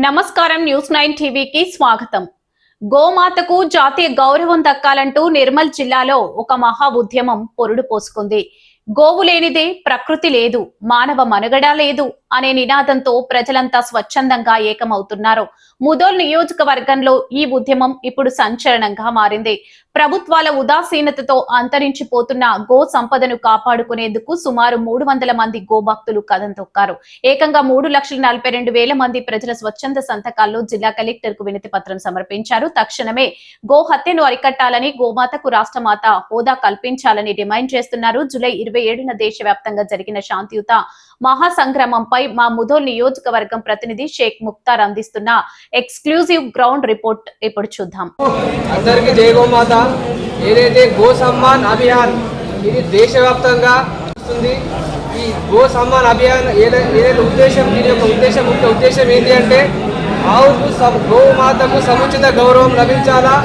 నమస్కారం న్యూస్ 9 టీవీకి స్వాగతం. గోమాతకు జాతీయ గౌరవం దక్కాలంటూ నిర్మల్ జిల్లాలో ఒక మహా ఉద్యమం పొరుడు పోసుకుంది. గోవు లేనిదే ప్రకృతి లేదు, మానవ మనుగడ లేదు అనే నినాదంతో ప్రజలంతా స్వచ్ఛందంగా ఏకమవుతున్నారు. ముదోల్ నియోజకవర్గంలో ఈ ఉద్యమం ఇప్పుడు సంచలనంగా మారింది. ప్రభుత్వాల ఉదాసీనతతో అంతరించిపోతున్న గో సంపదను కాపాడుకునేందుకు సుమారు 300 మంది గోభక్తులు కదం తొక్కారు. ఏకంగా 3,42,000 మంది ప్రజల స్వచ్ఛంద సంతకాల్లో జిల్లా కలెక్టర్ కు వినతి పత్రం సమర్పించారు. తక్షణమే గో హత్యను అరికట్టాలని, గోమాతకు రాష్ట్రమాత హోదా కల్పించాలని డిమాండ్ చేస్తున్నారు. జూలై 27న దేశవ్యాప్తంగా జరిగిన శాంతియుత మహాసంగ్రామంపై మా ముదోల్ నియోజకవర్గం ప్రతినిధి షేక్ ముక్తార్ అందిస్తున్న ఎక్స్క్లూజివ్ గ్రౌండ్ రిపోర్ట్ ఇప్పుడు చూద్దాం. అందరికీ జై గోమాత. ఏదైతే గో సమ్మాన్ అభియాన్ ఇది దేశవ్యాప్తంగా వస్తుంది. ఈ గో సమ్మాన్ అభియాన్ ఏదైతే ఉద్దేశం, దీని యొక్క ముఖ్య ఉద్దేశం ఏంటి అంటే గోమాతకు సముచిత గౌరవం లభించాలా,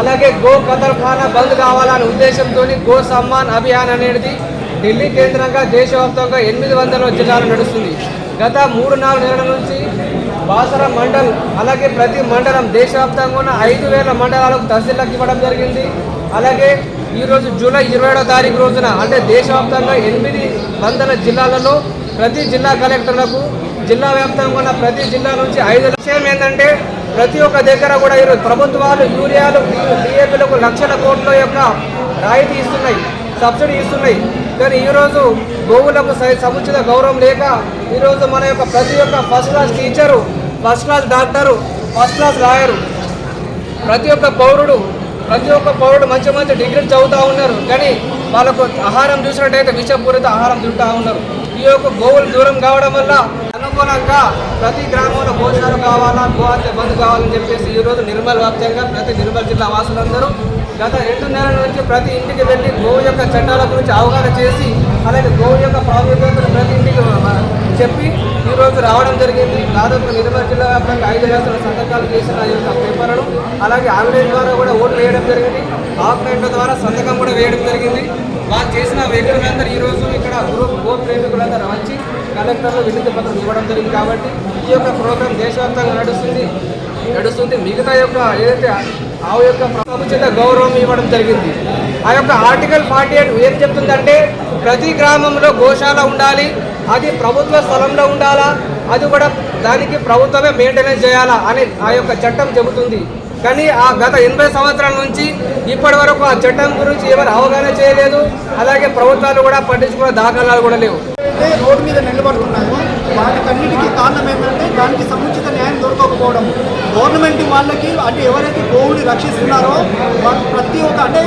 అలాగే గో కతల్ఖానా బంద్ కావాలనే ఉద్దేశంతో గో సమ్మాన్ అభియాన్ అనేది ఢిల్లీ కేంద్రంగా దేశవ్యాప్తంగా 800 జిల్లాలు నడుస్తుంది. గత 3-4 నెలల నుంచి బాసర మండల్, అలాగే ప్రతి మండలం దేశవ్యాప్తంగా ఉన్న 5,000 మండలాలకు తహసీల్లకు ఇవ్వడం జరిగింది. అలాగే ఈరోజు జూలై 27వ తారీఖు రోజున అంటే దేశవ్యాప్తంగా 800 జిల్లాలలో ప్రతి జిల్లా కలెక్టర్లకు జిల్లా వ్యాప్తంగా ఉన్న ప్రతి జిల్లా నుంచి 5 లక్షలు ఏంటంటే ప్రతి ఒక్క దగ్గర కూడా ఈరోజు ప్రభుత్వాలు యూరియాలు, డిఏపీలకు లక్షల కోట్ల యొక్క రాయితీ ఇస్తున్నాయి, సబ్సిడీ ఇస్తున్నాయి. కానీ ఈరోజు గోవులకు సముచిత గౌరవం లేక ఈరోజు మన యొక్క ప్రతి ఒక్క first class teacher, first class doctor, first class lawyer, ప్రతి ఒక్క పౌరుడు మంచి డిగ్రీలు చదువుతూ ఉన్నారు. కానీ వాళ్ళకు ఆహారం చూసినట్టయితే విషపూరిత ఆహారం తింటూ ఉన్నారు. ఈ యొక్క గోవులు దూరం కావడం వల్ల అనుకూలంగా ప్రతి గ్రామంలో గోశాల కావాలా, గో హత్య బంద్ కావాలని చెప్పేసి ఈరోజు నిర్మల్ వ్యాప్తంగా ప్రతి నిర్మల్ జిల్లా వాసులందరూ గత 2 నెలల నుంచి ప్రతి ఇంటికి వెళ్ళి గోవు యొక్క చట్టాల గురించి అవగాహన చేసి, అలాగే గోవు యొక్క ప్రాముఖ్యతను ప్రతి ఇంటికి చెప్పి ఈరోజు రావడం జరిగింది. దాదాపు నిర్మల్ జిల్లా వ్యాప్తంగా 5,000 సంతకాలు చేసిన ఈ యొక్క పేపర్లను, అలాగే ఆన్లైన్ ద్వారా కూడా ఓట్లు వేయడం జరిగింది, ఆఫ్లైన్ల ద్వారా సంతకం కూడా వేయడం జరిగింది. వాళ్ళు చేసిన వ్యక్తులందరూ ఈరోజు ఇక్కడ గో ప్రేమికులందరూ వచ్చి కలెక్టర్లు వినతి పత్రం ఇవ్వడం జరిగింది. కాబట్టి ఈ యొక్క ప్రోగ్రాం దేశవ్యాప్తంగా నడుస్తుంది. మిగతా యొక్క ఏదైతే ఆ యొక్క సముచిత గౌరవం ఇవ్వడం జరిగింది. ఆ యొక్క ఆర్టికల్ 48 ఏం చెప్తుందంటే ప్రతి గ్రామంలో గోశాల ఉండాలి, అది ప్రభుత్వ స్థలంలో ఉండాలా, అది కూడా దానికి ప్రభుత్వమే మెయింటెనెన్స్ చేయాలా అని ఆ యొక్క చట్టం చెబుతుంది. కానీ ఆ గత 80 సంవత్సరాల నుంచి ఇప్పటి వరకు ఆ చట్టం గురించి ఎవరు అవగాహన చేయలేదు. అలాగే ప్రభుత్వాలు కూడా పట్టించుకునే దాఖలాలు కూడా లేవు. రోడ్డు మీద నిలబడుతున్నాము. వాటికన్నిటికీ కారణం ఏంటంటే దానికి సముచిత న్యాయం దొరకకపోవడం. గవర్నమెంట్ వాళ్ళకి అంటే ఎవరైతే గోవుని రక్షిస్తున్నారో వాళ్ళు ప్రతి ఒక్క అంటే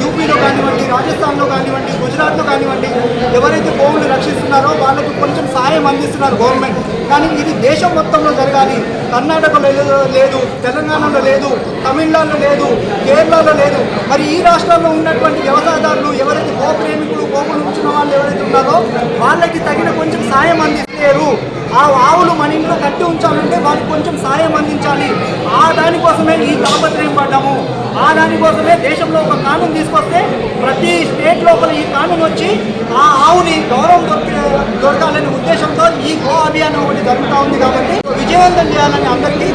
యూపీలో కానివ్వండి, రాజస్థాన్లో కానివ్వండి, గుజరాత్లో కానివ్వండి, ఎవరైతే గోవుని రక్షిస్తున్నారో వాళ్ళకి కొంచెం సాయం అందిస్తున్నారు గవర్నమెంట్. కానీ ఇది దేశం మొత్తంలో జరగాలి. కర్ణాటకలో లేదు, తెలంగాణలో లేదు, తమిళనాడులో లేదు, కేరళలో లేదు. మరి ఈ రాష్ట్రాల్లో ఉన్నటువంటి వ్యవసాయదారులు ఎవరైతే గో ప్రేమికులు, గోవులు ఉంచిన వాళ్ళు ఎవరైతే ఉన్నారో వాళ్ళకి తగిన కొంచెం సాయం అందించలేరు. ఆ ఆవులు మన ఇంట్లో కట్టి ఉంచాలంటే వాళ్ళకి కొంచెం సాయం అందించాలి. ఆ దానికోసమే ఈ తాపత్రయం పడ్డాము. ఆ దానికోసమే దేశంలో ఒక కానూన్ తీసుకొస్తే ప్రతి స్టేట్ లోపల ఈ కానూన్ వచ్చి ఆ ఆవుని గౌరవం దొరకాలనే ఉద్దేశంతో ఈ గో అభియాన్ ఒకటి జరుగుతూ ఉంది. కాబట్టి విజయవంతం చేయాలని అందరికీ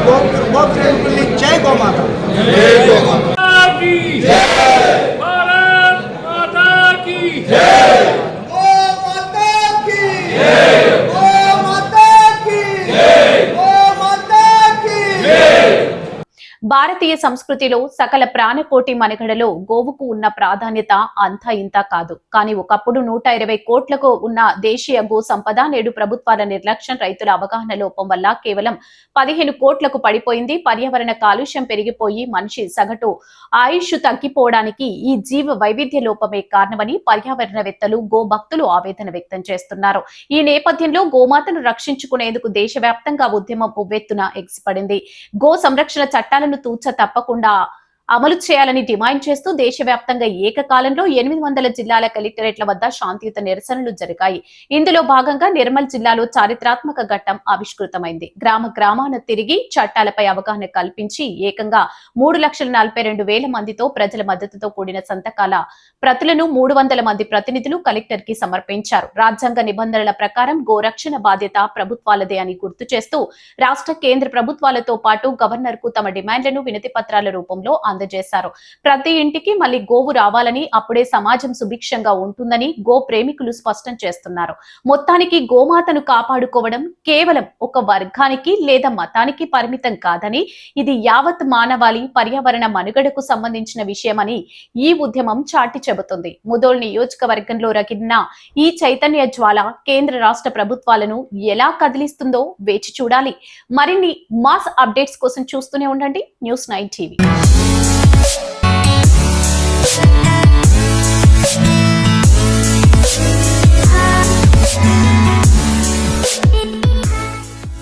గో ప్రేమికుల్ని జై గోమాత. భారతీయ సంస్కృతిలో సకల ప్రాణకోటి మనుగడలో గోవుకు ఉన్న ప్రాధాన్యత అంతా ఇంత కాదు. కానీ ఒకప్పుడు 120 కోట్లకు ఉన్న దేశీయ గో సంపద నేడు ప్రభుత్వాల నిర్లక్ష్యం, రైతుల అవగాహన లోపం వల్ల కేవలం 15 కోట్లకు పడిపోయింది. పర్యావరణ కాలుష్యం పెరిగిపోయి మనిషి సగటు ఆయుష్ తగ్గిపోవడానికి ఈ జీవ వైవిధ్య లోపమే కారణమని పర్యావరణవేత్తలు, గో భక్తులు ఆవేదన వ్యక్తం చేస్తున్నారు. ఈ నేపథ్యంలో గోమాతను రక్షించుకునేందుకు దేశవ్యాప్తంగా ఉద్యమం ఉవ్వెత్తున ఎగిసిపడింది. గో సంరక్షణ చట్టాలను తూచ తప్పకుండా అమలు చేయాలని డిమాండ్ చేస్తూ దేశవ్యాప్తంగా ఏకకాలంలో 800 జిల్లాల కలెక్టరేట్ల వద్ద శాంతియుత నిరసనలు జరిగాయి. ఇందులో భాగంగా నిర్మల్ జిల్లాలో చారిత్రాత్మక ఘట్టం ఆవిష్కృతమైంది. గ్రామాన తిరిగి చట్టాలపై అవగాహన కల్పించి ఏకంగా 3,42,000 మందితో ప్రజల మద్దతుతో కూడిన సంతకాల ప్రతులను 300 మంది ప్రతినిధులు కలెక్టర్ కి సమర్పించారు. రాజ్యాంగ నిబంధనల ప్రకారం గోరక్షణ బాధ్యత ప్రభుత్వాలదే అని గుర్తు చేస్తూ రాష్ట్ర కేంద్ర ప్రభుత్వాలతో పాటు గవర్నర్ కు తమ డిమాండ్లను వినతి పత్రాల రూపంలో అందజేశారు. ప్రతి ఇంటికి మళ్లీ గోవు రావాలని, అప్పుడే సమాజం సుభిక్షంగా ఉంటుందని గో ప్రేమికులు స్పష్టం చేస్తున్నారు. మొత్తానికి గోమాతను కాపాడుకోవడం కేవలం ఒక వర్గానికి లేదా మతానికి పరిమితం కాదని, ఇది యావత్ మానవాళి పర్యావరణ మనుగడకు సంబంధించిన విషయమని ఈ ఉద్యమం చాటి చెబుతుంది. ముదోల్ నియోజకవర్గంలో రగిలిన ఈ చైతన్య జ్వాల కేంద్ర రాష్ట్ర ప్రభుత్వాలను ఎలా కదిలిస్తుందో వేచి చూడాలి. మరిన్ని మాస్ అప్డేట్స్ కోసం చూస్తూనే ఉండండి News9 TV.